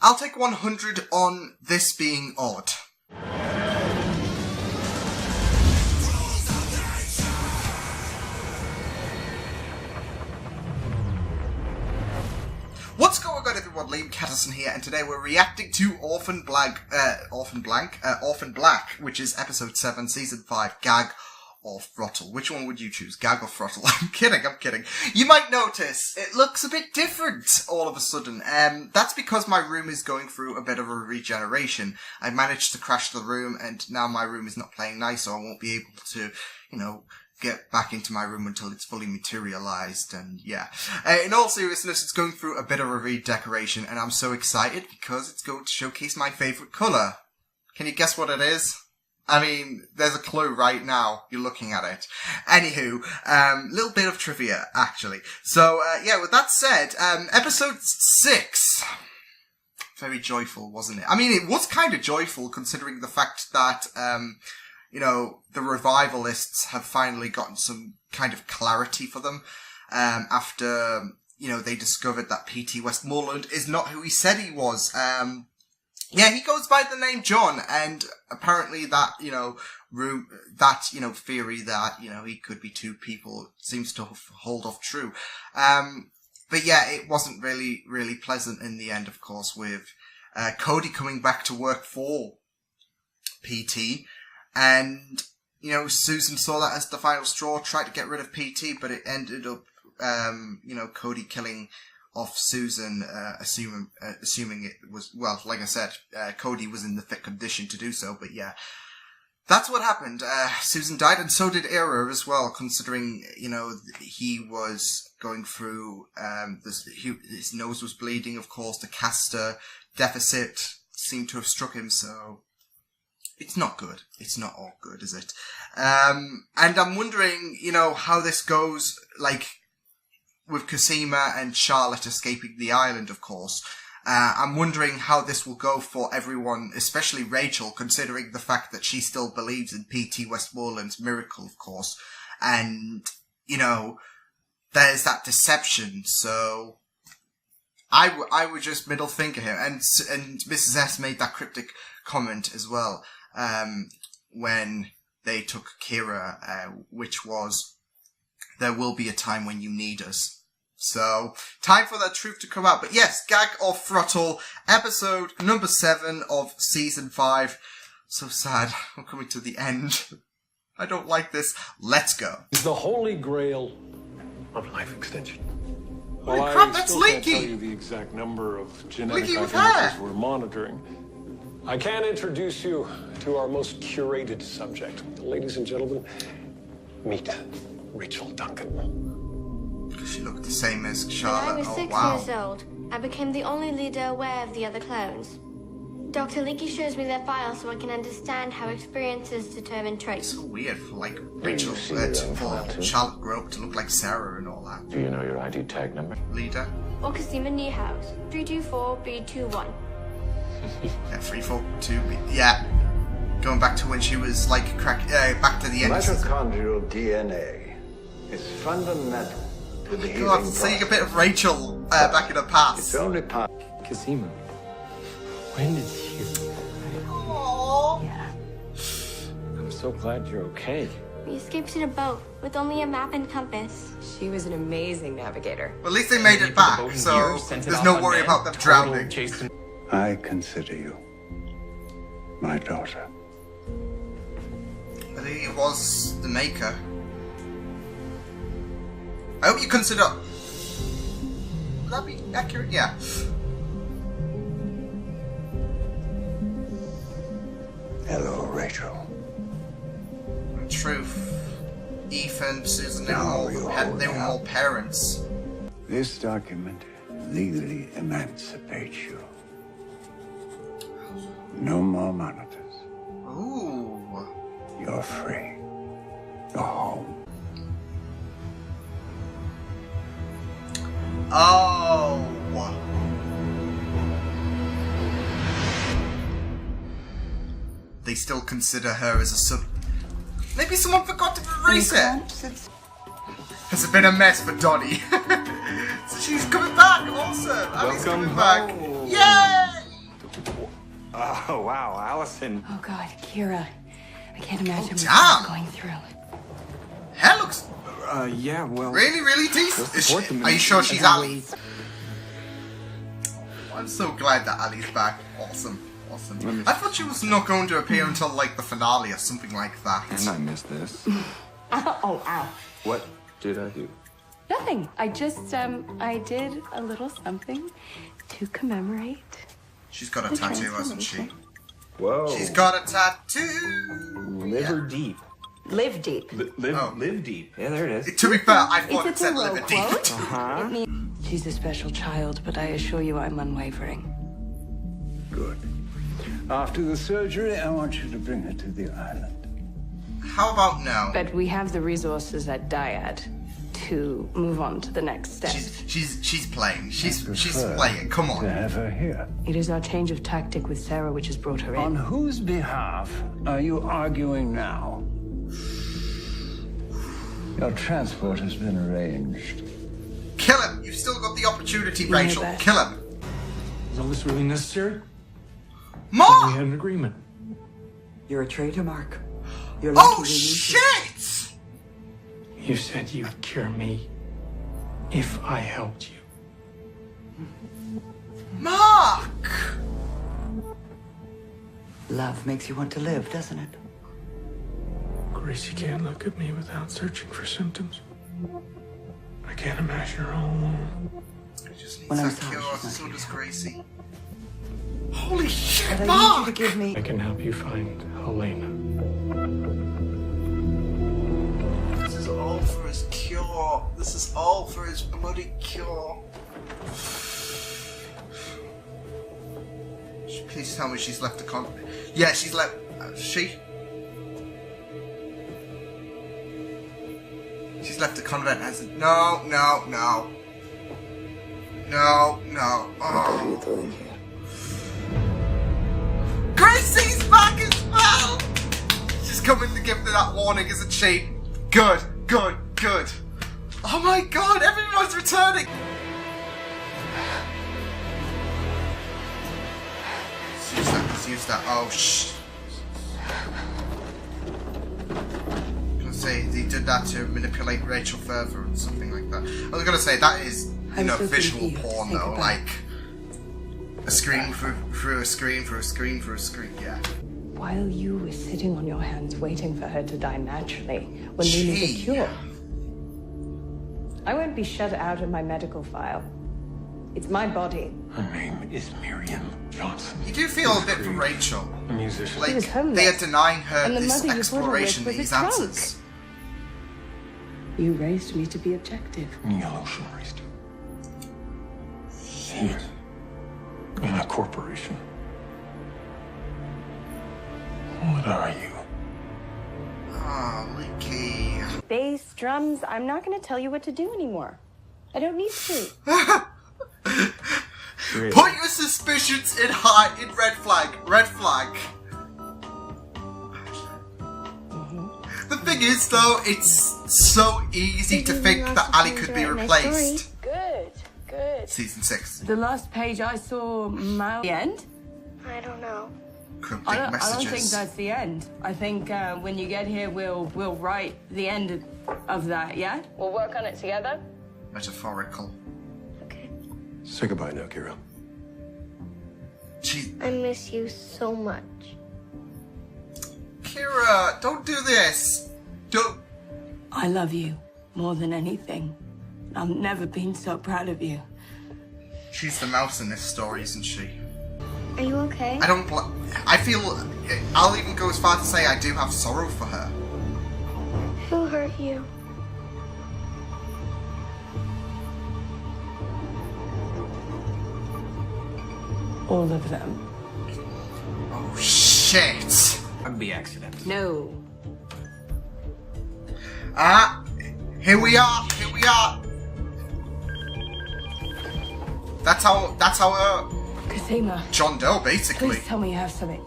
I'll take 100 on this being odd. What's going on, everyone? Liam Catterson here, and today we're reacting to Orphan Black, which is episode 7, season 5, Gag or Throttle. Which one would you choose, Gag or Throttle? I'm kidding. You might notice it looks a bit different all of a sudden. That's because my room is going through a bit of a regeneration. I managed to crash the room, and now my room is not playing nice, so I won't be able to, get back into my room until it's fully materialized, and yeah. In all seriousness, it's going through a bit of a redecoration, and I'm so excited because it's going to showcase my favourite colour. Can you guess what it is? I mean, there's a clue right now. You're looking at it. Anywho, little bit of trivia, actually. So, yeah, with that said, episode 6. Very joyful, wasn't it? I mean, it was kind of joyful considering the fact that, the revivalists have finally gotten some kind of clarity for them, after, they discovered that P.T. Westmoreland is not who he said he was. Yeah, he goes by the name John, and apparently that, theory that, he could be two people seems to hold off true. But yeah, it wasn't really, really pleasant in the end, of course, with, Cody coming back to work for PT. And, Susan saw that as the final straw, tried to get rid of PT, but it ended up, Cody killing off Susan, assuming it was, well, like I said, Cody was in the fit condition to do so, but yeah. That's what happened. Susan died, and so did Era as well, considering, he was going through, his nose was bleeding, of course, the caster deficit seemed to have struck him, so it's not good. It's not all good, is it? And I'm wondering, how this goes, with Cosima and Charlotte escaping the island, of course. I'm wondering how this will go for everyone, especially Rachel, considering the fact that she still believes in P.T. Westmoreland's miracle, of course. And, there's that deception, so I would just middle finger here. And Mrs. S made that cryptic comment as well, when they took Kira, which was, there will be a time when you need us. So, time for that truth to come out. But yes, Gag or Throttle, episode number 7 of season 5. So sad. I'm coming to the end. I don't like this. Let's go. Is the holy grail of life extension. Holy crap, that's I Leaky! can't tell you the exact number of genetic identities we're monitoring. I can introduce you to our most curated subject. Ladies and gentlemen, meet Rachel Duncan. She looked the same as When Charlotte. I was 6 years old, I became the only leader aware of the other clones. Dr. Leakey shows me their files so I can understand how experiences determine traits. It's so weird for, Rachel, for Charlotte grow up to look like Sarah and all that. Do you know your ID tag number? Leader? Or Cosima Newhouse, 324B21. Yeah, 342B. Yeah. Going back to when she was, back to the end. Mitochondrial DNA is fundamental. God, seeing a bit of Rachel back in her past. It's only part. Cosima, when did you... Aww. Yeah. I'm so glad you're okay. We escaped in a boat with only a map and compass. She was an amazing navigator. Well, at least they made it back, so there's no worry about them drowning. I consider you my daughter. I think it was the maker. I hope you consider... Would that be accurate? Yeah. Hello, Rachel. Truth. Ethan, Susan, they were more parents. This document legally emancipates you. No more monitors. Ooh. You're free. You're home. Oh. They still consider her as a sub. Maybe someone forgot to erase it. Has it been a mess for Donnie? So she's coming back. Awesome. Abby's coming back. Yay! Oh, wow, Allison. Oh, God, Kira. I can't imagine what damn. she's going through. Hair looks Yeah, well... really, really decent. We'll support them Are you in sure she's every Ali? I'm so glad that Ali's back. Awesome. Awesome. I thought she was not going to appear until, like, the finale or something like that. And I missed this. Ow. What did I do? Nothing. I just, I did a little something to commemorate. She's got a tattoo, hasn't she? Whoa. She's got a tattoo. Liver deep. Live deep. Live deep. Yeah, there it is. To be fair, I thought Is it it said a liver low deep. quote? Uh-huh. It means she's a special child, but I assure you I'm unwavering. Good. After the surgery, I want you to bring her to the island. How about now? But we have the resources at Dyad to move on to the next step. She's playing. She's Prefer playing. Come To on. have her here. It is our change of tactic with Sarah which has brought her On in. whose behalf are you arguing now? Your transport has been arranged. Kill him. You've still got the opportunity, Yeah, Rachel. but- Kill him. Is all this really necessary? We More. had an agreement. You're a traitor, Mark. You're lucky Oh we need you. shit! You said you'd cure me if I helped you. Mark. Love makes you want to live, doesn't it? Gracie can't look at me without searching for symptoms. I can't imagine her all alone. He just needs When I that was told cure. she's not So here. does Gracie. Holy shit, But I need you to Mark! give me... I can help you find Helena. This is all for his cure. This is all for his bloody cure. Please tell me she's left the con. Yeah, she's left. She's left the convent. As no. Oh. Gracie's back as well. She's coming to give me that warning, isn't she? Good. Oh my god, everyone's returning. Let's use that. Oh shh. I was gonna say he did that to manipulate Rachel further or something like that. I was gonna say that is, I'm so visual confused. porn Think though, about like a screen through a screen. Yeah. While you were sitting on your hands waiting for her to die naturally, when we need a Gee. cure. I won't be shut out of my medical file. It's my body. Her name is Miriam Johnson. You do feel a bit for Rachel. A musician. She was Like homeless. they are denying her And the this mother you brought her with exploration, was a these drunk. answers. You raised me to be objective. Yellow Ocean raised you. Here. In a corporation. What are you? Oh, Licky. Bass, drums, I'm not going to tell you what to do anymore. I don't need to. Put your suspicions in red flag. The thing is, though, it's so easy to think that Ali could be replaced. Good. Season 6. The last page I saw, the end? I don't know. Cryptic I don't messages. think that's the end. I think when you get here, we'll write the end of that, yeah? We'll work on it together. Metaphorical. Okay. Say goodbye now, Kira. I miss you so much. Kira, don't do this. Don't. I love you more than anything. I've never been so proud of you. She's the mouse in this story, isn't she? Are you okay? I feel. I'll even go as far to say I do have sorrow for her. Who hurt you? All of them. Oh shit! The accident. No. Here we are. That's how Cosima, John Doe basically. please tell me you have something.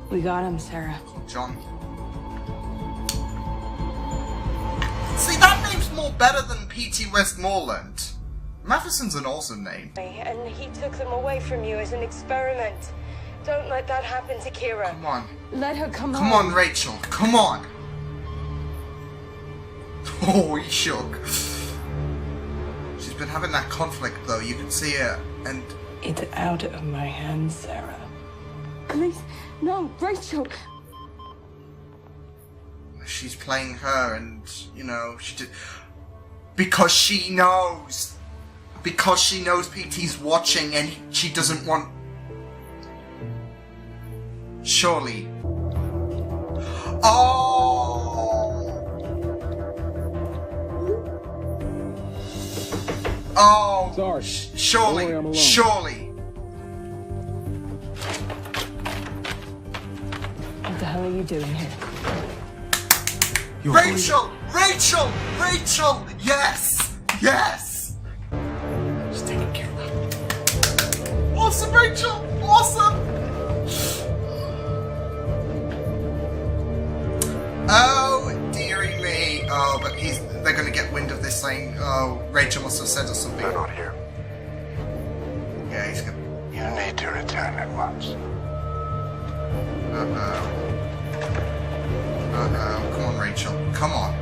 We got him, Sarah. John. See, that name's more better than P.T. Westmoreland. Matheson's an awesome name. And he took them away from you as an experiment. Don't let that happen to Kira. Come on. Let her come home. Come on, Rachel. Come on. Oh, he shook. She's been having that conflict, though. You can see her, and... It's out of my hands, Sarah. Please, no, Rachel. She's playing her, and, you know, she did... Because she knows. Because she knows PT's watching, and she doesn't want... Surely. Oh! Oh! Sorry. Surely. Don't worry, I'm alone. Surely. What the hell are you doing here? Rachel! Rachel! Rachel! Yes! Yes! She's taking care of that. Awesome, Rachel! Awesome! Oh, dearie me. Oh, but they're gonna get wind of this saying, oh, Rachel must have said us something. They're not here. Yeah, he's gonna... You need to return at once. Come on, Rachel. Come on.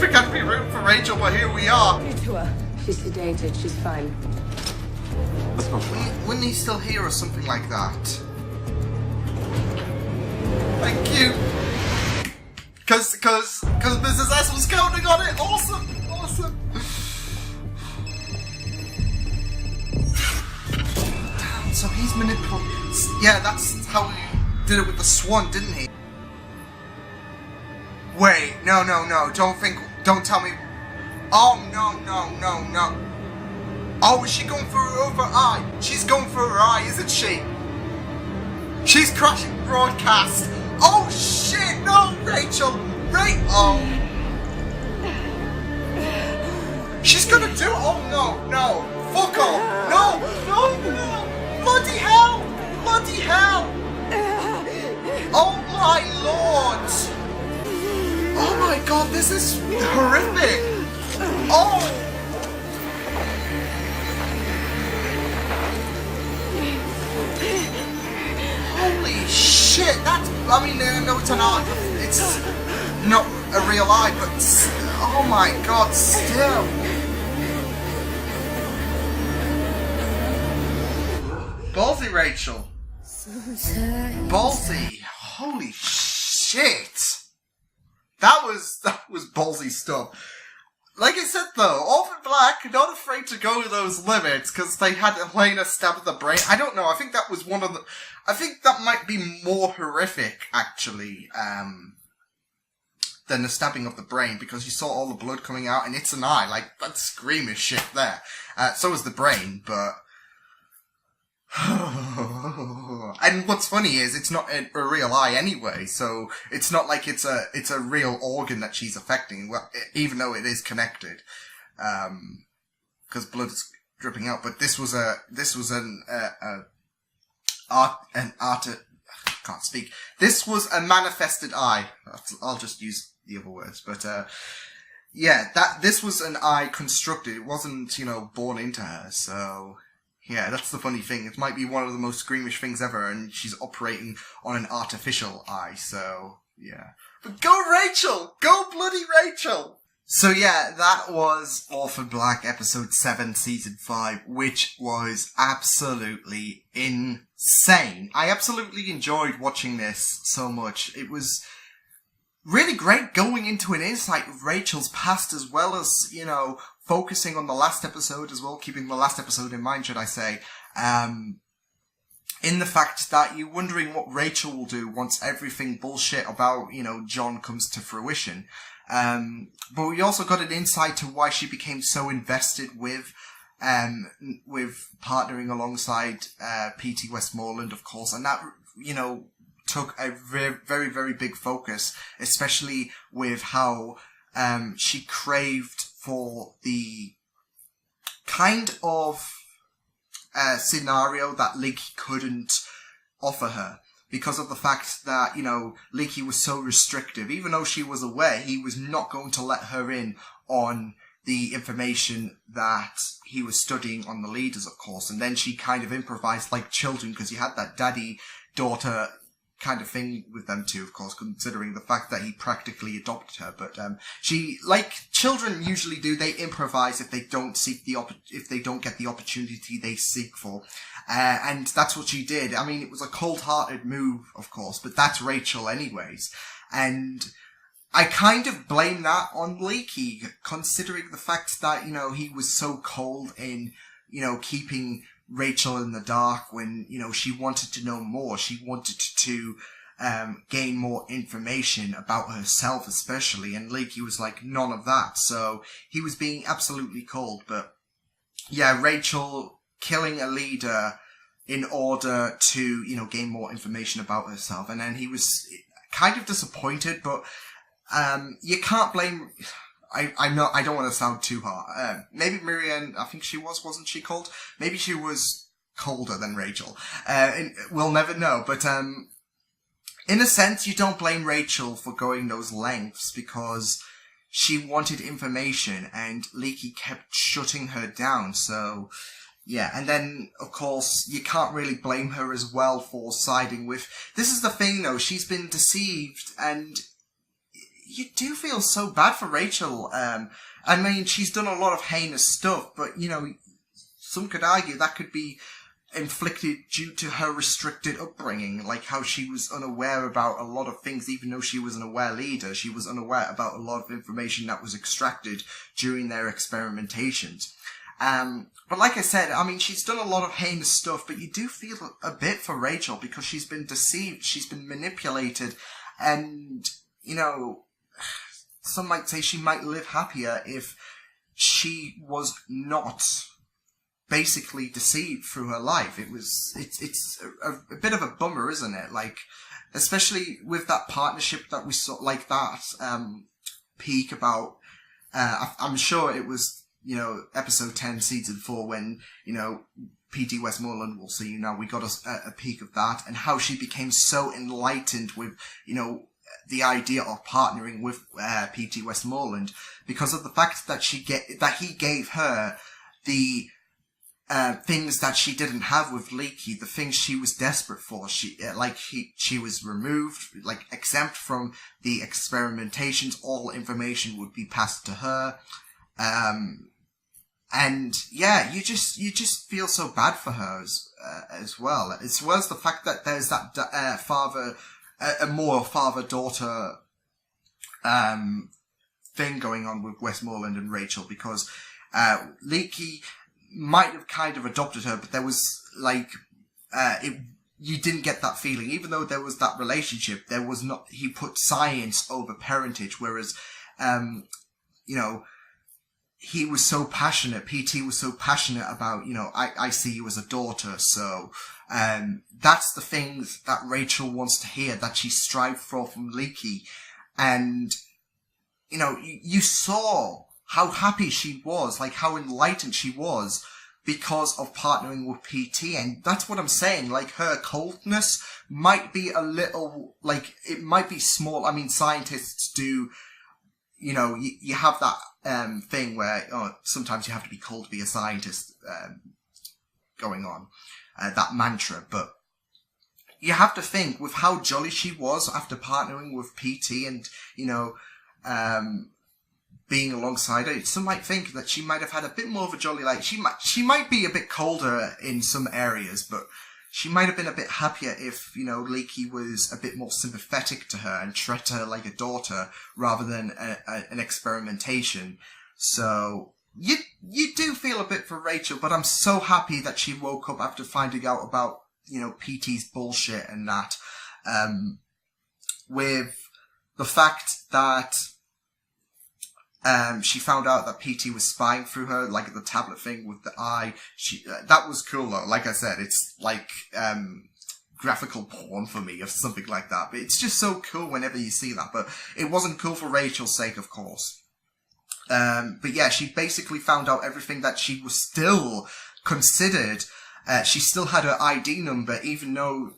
We're gonna be rooting for Rachel, but here we are. Get to her. She's sedated. She's fine. Wouldn't he still hear or something like that? Thank you. Because Mrs. S was counting on it. Awesome. Awesome. So he's manipulating. Yeah, that's how he did it with the swan, didn't he? Wait, no. Don't tell me. Oh, no. Oh, is she going for her other eye? She's going for her eye, isn't she? She's crashing broadcast. Oh, shit, no, Rachel. Oh. She's gonna do it. Oh, no. Fuck off. No. Bloody hell. Oh, my lord. Oh my god, this is horrific! Oh! Holy shit, I know it's an art, it's not a real eye, but oh my god, still! Ballsy, Rachel! Ballsy! Holy shit! That was ballsy stuff. Like I said though, Orphan Black, not afraid to go to those limits, because they had Helena stab at the brain. I don't know, I think that was one of the... I think that might be more horrific, actually, than the stabbing of the brain, because you saw all the blood coming out, and it's an eye, like, that's screamish shit there. So is the brain, but... And what's funny is it's not a real eye anyway, so it's not like it's a real organ that she's affecting. Well, even though it is connected, because blood is dripping out. But this was an art. Can't speak. This was a manifested eye. I'll just use the other words, but yeah, this was an eye constructed. It wasn't, born into her. So. Yeah, that's the funny thing. It might be one of the most squeamish things ever, and she's operating on an artificial eye, so, yeah. But go Rachel! Go bloody Rachel! So yeah, that was Orphan Black episode 7, season 5, which was absolutely insane. I absolutely enjoyed watching this so much. It was really great going into an insight of Rachel's past, as well as, focusing on the last episode as well, keeping the last episode in mind, should I say, in the fact that you're wondering what Rachel will do once everything bullshit about, John comes to fruition. But we also got an insight to why she became so invested with partnering alongside, P.T. Westmoreland, of course, and that, took a very, very, very big focus, especially with how, she craved for the kind of scenario that Leaky couldn't offer her, because of the fact that, Leaky was so restrictive. Even though she was aware, he was not going to let her in on the information that he was studying on the leaders, of course. And then she kind of improvised like children, because you had that daddy-daughter kind of thing with them too, of course, considering the fact that he practically adopted her. But she, like children usually do, they improvise if they don't if they don't get the opportunity they seek for. And that's what she did. I mean, it was a cold-hearted move, of course, but that's Rachel anyways. And I kind of blame that on Leaky, considering the fact that, you know, he was so cold in, you know, keeping Rachel in the dark when, you know, she wanted to know more. She wanted to gain more information about herself, especially. And Leaky was like, none of that. So he was being absolutely cold. But yeah, Rachel killing a leader in order to, you know, gain more information about herself. And then he was kind of disappointed, but you can't blame... I know I don't want to sound too hard. Maybe Miriam, I think she wasn't she cold? Maybe she was colder than Rachel. We'll never know. But in a sense, you don't blame Rachel for going those lengths, because she wanted information and Leaky kept shutting her down. So yeah, and then of course you can't really blame her as well for siding with... This is the thing though, she's been deceived, and you do feel so bad for Rachel. I mean, she's done a lot of heinous stuff, but, you know, some could argue that could be inflicted due to her restricted upbringing, like how she was unaware about a lot of things. Even though she was an aware leader, she was unaware about a lot of information that was extracted during their experimentations. But like I said, I mean, she's done a lot of heinous stuff, but you do feel a bit for Rachel, because she's been deceived, she's been manipulated, and, you know, some might say she might live happier if she was not basically deceived through her life. It's a bit of a bummer, isn't it? Like, especially with that partnership that we saw, like that peak about, I'm sure it was, you know, episode 10, season 4, when, you know, P.T. Westmoreland, we'll see, you know, we got a peek of that, and how she became so enlightened with, you know, the idea of partnering with P.T. Westmoreland, because of the fact that he gave her the things that she didn't have with Leaky, the things she was desperate for. She was removed, like exempt from the experimentations. All information would be passed to her, and yeah, you just feel so bad for her as well. As well as the fact that there's that a more father-daughter thing going on with Westmoreland and Rachel, because Leaky might have kind of adopted her, but there was like you didn't get that feeling. Even though there was that relationship, there was not. He put science over parentage, whereas you know, he was so passionate. PT was so passionate about, you know, I see you as a daughter, so. That's the things that Rachel wants to hear, that she strived for from Leaky. And, you know, you saw how happy she was, like how enlightened she was because of partnering with PT. And that's what I'm saying. Like, her coldness might be a little, like, it might be small. I mean, scientists do, you know, you have that thing where sometimes you have to be cold to be a scientist going on. That mantra, but you have to think with how jolly she was after partnering with PT and, you know, being alongside her. Some might think that she might have had a bit more of a jolly life. She might be a bit colder in some areas, but she might have been a bit happier if, you know, Leaky was a bit more sympathetic to her and treated her like a daughter rather than an experimentation. So you do feel a bit for Rachel, but I'm so happy that she woke up after finding out about, you know, PT's bullshit and that. With the fact that she found out that PT was spying through her, like the tablet thing with the eye. That was cool though. Like I said, it's like graphical porn for me, or something like that. But it's just so cool whenever you see that. But it wasn't cool for Rachel's sake, of course. But yeah, she basically found out everything that she was still considered. She still had her ID number, even though,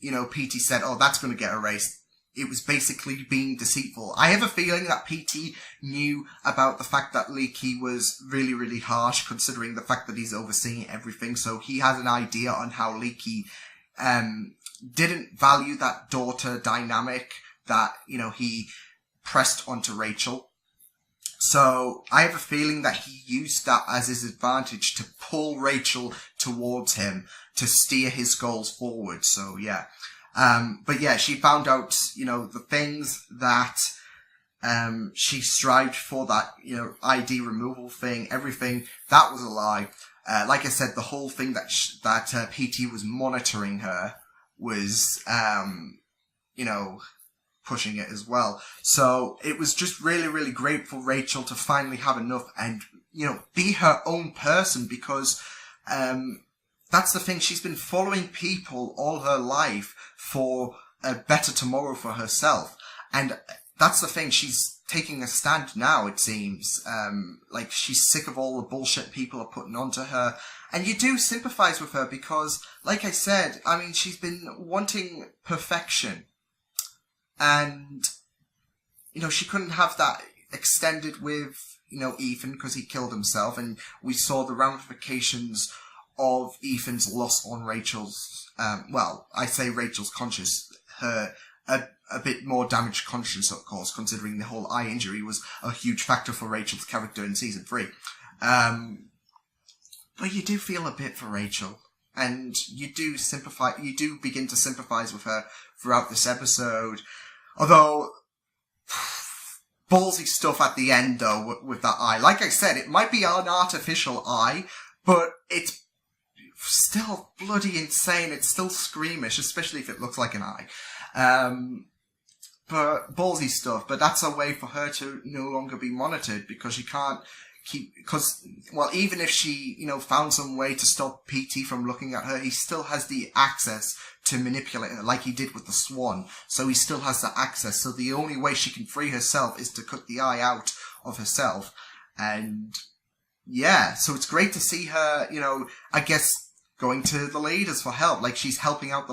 you know, PT said, oh, that's going to get erased. it was basically being deceitful. I have a feeling that PT knew about the fact that Leaky was really, really harsh, considering the fact that he's overseeing everything. So he has an idea on how Leaky didn't value that daughter dynamic that, he pressed onto Rachel. So I have a feeling that he used that as his advantage to pull Rachel towards him, to steer his goals forward. So yeah. But yeah, she found out, the things that, she strived for, that, ID removal thing, everything, that was a lie. Like I said, the whole thing that PT was monitoring her was, pushing it as well. So it was just really, really great for Rachel to finally have enough and, be her own person, because, that's the thing. She's been following people all her life for a better tomorrow for herself. And that's the thing. She's taking a stand now, it seems. Like she's sick of all the bullshit people are putting onto her. And you do sympathize with her because, like I said, she's been wanting perfection. And, she couldn't have that extended with, Ethan because he killed himself. And we saw the ramifications of Ethan's loss on Rachel's, I say Rachel's conscience, her, a bit more damaged conscience, of course, considering the whole eye injury was a huge factor for Rachel's character in season 3. But you do feel a bit for Rachel, and you do begin to sympathize with her throughout this episode, although, ballsy stuff at the end, though, with that eye. Like I said, it might be an artificial eye, but it's still bloody insane. It's still squeamish, especially if it looks like an eye. But ballsy stuff. But that's a way for her to no longer be monitored, because she can't even if she, found some way to stop PT from looking at her, he still has the access to manipulate her, like he did with the Swan. So he still has that access. So the only way she can free herself is to cut the eye out of herself. And yeah, so it's great to see her, I guess, going to the leaders for help. Like, she's helping out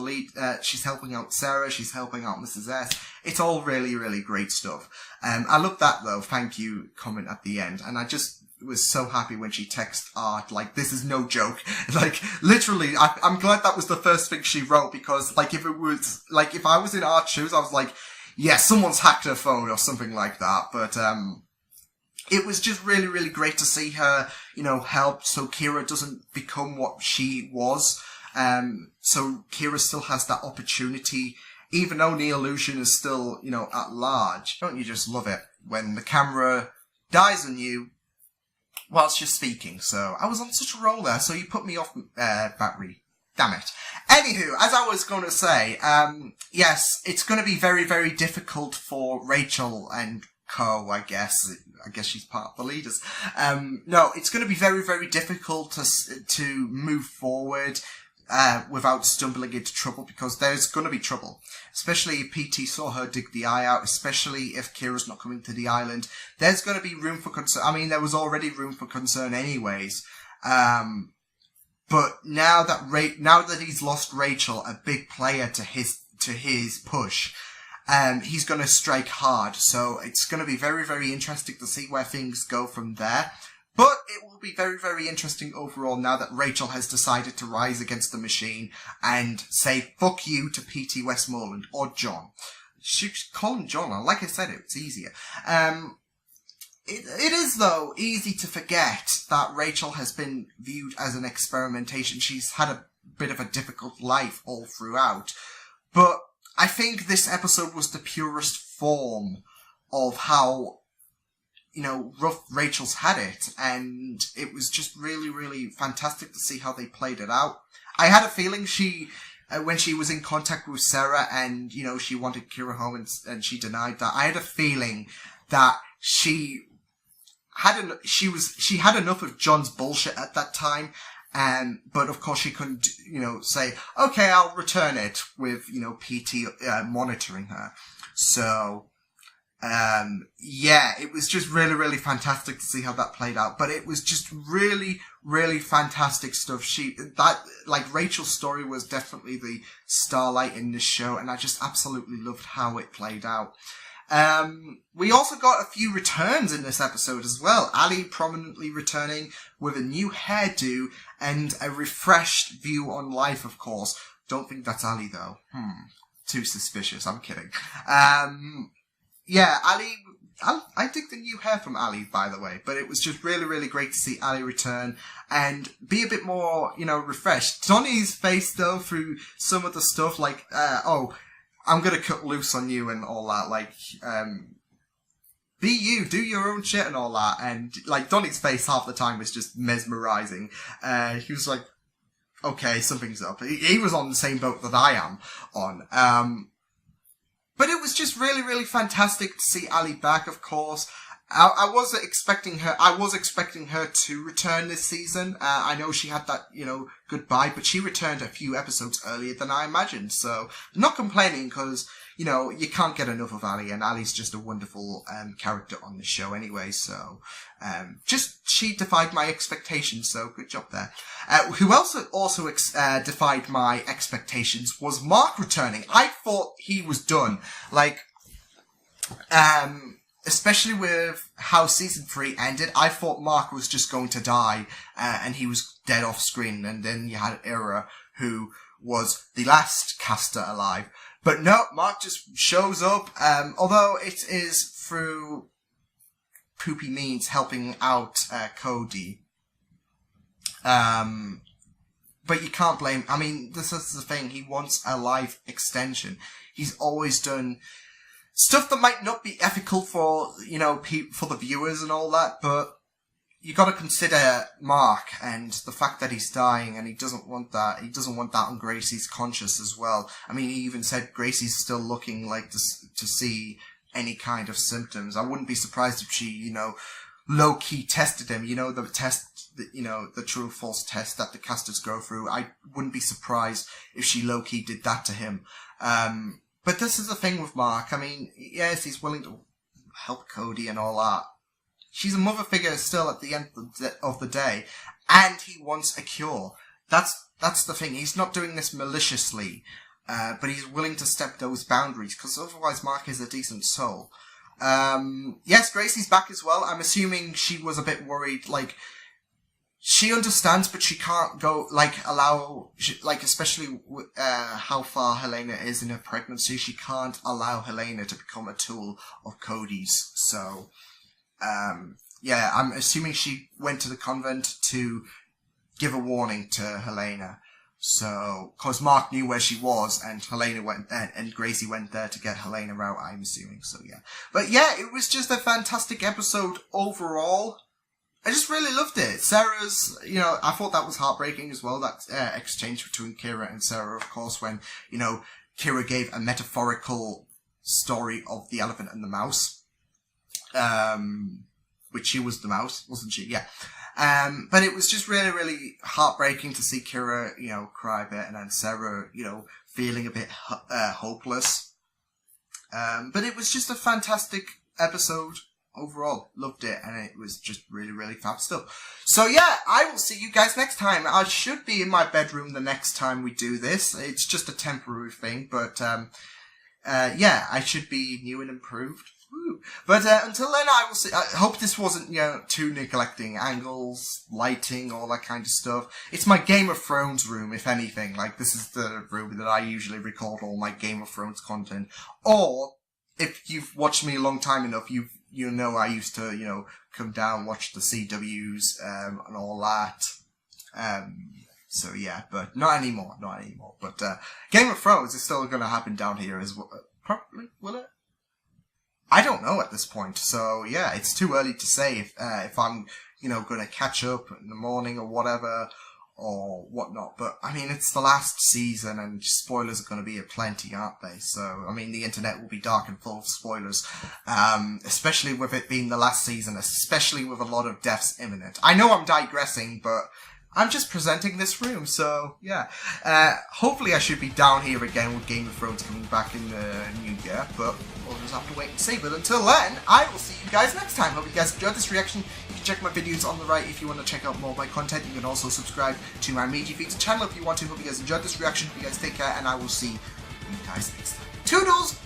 she's helping out Sarah, she's helping out Mrs. S. It's all really, really great stuff. I love that, though, thank you comment at the end. And I just was so happy when she texted Art, like, this is no joke. Like, literally, I'm glad that was the first thing she wrote, because, like, if I was in Art's shoes, I was like, yeah, someone's hacked her phone or something like that. But, it was just really, really great to see her, help so Kira doesn't become what she was. So Kira still has that opportunity, even though the illusion is still, at large. Don't you just love it when the camera dies on you whilst you're speaking? So I was on such a roll there, so you put me off battery. Damn it. Anywho, as I was going to say, yes, it's going to be very, very difficult for Rachel and Co, I guess she's part of the leaders. No, it's going to be very, very difficult to move forward without stumbling into trouble, because there's going to be trouble. Especially if PT saw her dig the eye out, especially if Kira's not coming to the island. There's going to be room for concern. There was already room for concern anyways. But now that he's lost Rachel, a big player to his push, he's going to strike hard. So it's going to be very, very interesting to see where things go from there. But it will be very, very interesting overall now that Rachel has decided to rise against the machine and say fuck you to P.T. Westmoreland or John. She call him John. Like I said, it's easier. It is, though, easy to forget that Rachel has been viewed as an experimentation. She's had a bit of a difficult life all throughout. But I think this episode was the purest form of how, rough Rachel's had it. And it was just really, really fantastic to see how they played it out. I had a feeling when she was in contact with Sarah and, she wanted Kira home and she denied that, I had a feeling that she had enough of John's bullshit at that time. But of course she couldn't, say, okay, I'll return it with, PT, monitoring her. So, Yeah, it was just really, really fantastic to see how that played out. But it was just really, really fantastic stuff. Rachel's story was definitely the starlight in this show, and I just absolutely loved how it played out. We also got a few returns in this episode as well. Ali prominently returning with a new hairdo and a refreshed view on life, of course. Don't think that's Ali, though. Too suspicious. I'm kidding. Yeah, Ali, I dig the new hair from Ali, by the way, but it was just really, really great to see Ali return and be a bit more, refreshed. Donnie's face, though, through some of the stuff, like, I'm gonna cut loose on you and all that, like, be you, do your own shit and all that, and, like, Donnie's face half the time was just mesmerizing. He was like, okay, something's up. He was on the same boat that I am on. But it was just really, really fantastic to see Ali back, of course. I was expecting her to return this season. I know she had that, goodbye, but she returned a few episodes earlier than I imagined. So, I'm not complaining because, you can't get enough of Ali, and Ali's just a wonderful character on the show anyway. So, she defied my expectations. So, good job there. Who else also defied my expectations was Mark returning. I thought he was done. Especially with how season 3 ended, I thought Mark was just going to die, and he was dead off screen, and then you had Ira, who was the last caster alive. But no, Mark just shows up, although it is through Poopy Means helping out Cody. But you can't blame, this is the thing, he wants a life extension. He's always done stuff that might not be ethical for, for the viewers and all that, but you gotta consider Mark and the fact that he's dying, and he doesn't want that. He doesn't want that on Gracie's conscience as well. He even said Gracie's still looking like to see any kind of symptoms. I wouldn't be surprised if she, low-key tested him, the test, the true or false test that the casters go through. I wouldn't be surprised if she low-key did that to him. But this is the thing with Mark. Yes, he's willing to help Cody and all that. She's a mother figure still at the end of the day, and he wants a cure. That's the thing. He's not doing this maliciously, but he's willing to step those boundaries, because otherwise Mark is a decent soul. Yes, Gracie's back as well. I'm assuming she was a bit worried, she understands, but she can't go, especially how far Helena is in her pregnancy, she can't allow Helena to become a tool of Cody's. So, I'm assuming she went to the convent to give a warning to Helena. So, cause Mark knew where she was, and Helena went there, and Gracie went there to get Helena out, I'm assuming. So, yeah. But yeah, it was just a fantastic episode overall. I just really loved it. Sarah's, I thought that was heartbreaking as well, that exchange between Kira and Sarah, of course, when, Kira gave a metaphorical story of the elephant and the mouse. Which she was the mouse, wasn't she? Yeah. But it was just really, really heartbreaking to see Kira, cry a bit, and then Sarah, feeling a bit hopeless. But it was just a fantastic episode. Overall, loved it, and it was just really, really fab stuff. So yeah, I will see you guys next time. I should be in my bedroom the next time we do this. It's just a temporary thing, but I should be new and improved. Woo. But until then, I will see. I hope this wasn't, too neglecting angles, lighting, all that kind of stuff. It's my Game of Thrones room, if anything. This is the room that I usually record all my Game of Thrones content. Or if you've watched me a long time enough, you I used to, come down, watch the CWs, and all that. So yeah, but not anymore. But, Game of Thrones is still gonna happen down here as well. Probably, will it? I don't know at this point. So yeah, it's too early to say if I'm, gonna catch up in the morning or whatever, or whatnot. But, it's the last season, and spoilers are going to be aplenty, aren't they? So, the internet will be dark and full of spoilers, especially with it being the last season, especially with a lot of deaths imminent. I know I'm digressing, but I'm just presenting this room, so yeah. Hopefully I should be down here again with Game of Thrones coming back in the new year, but we'll just have to wait and see. But until then, I will see you guys next time. Hope you guys enjoyed this reaction. You can check my videos on the right if you want to check out more of my content. You can also subscribe to my Media Feeds channel if you want to. Hope you guys enjoyed this reaction. Hope you guys take care, and I will see you guys next time. Toodles!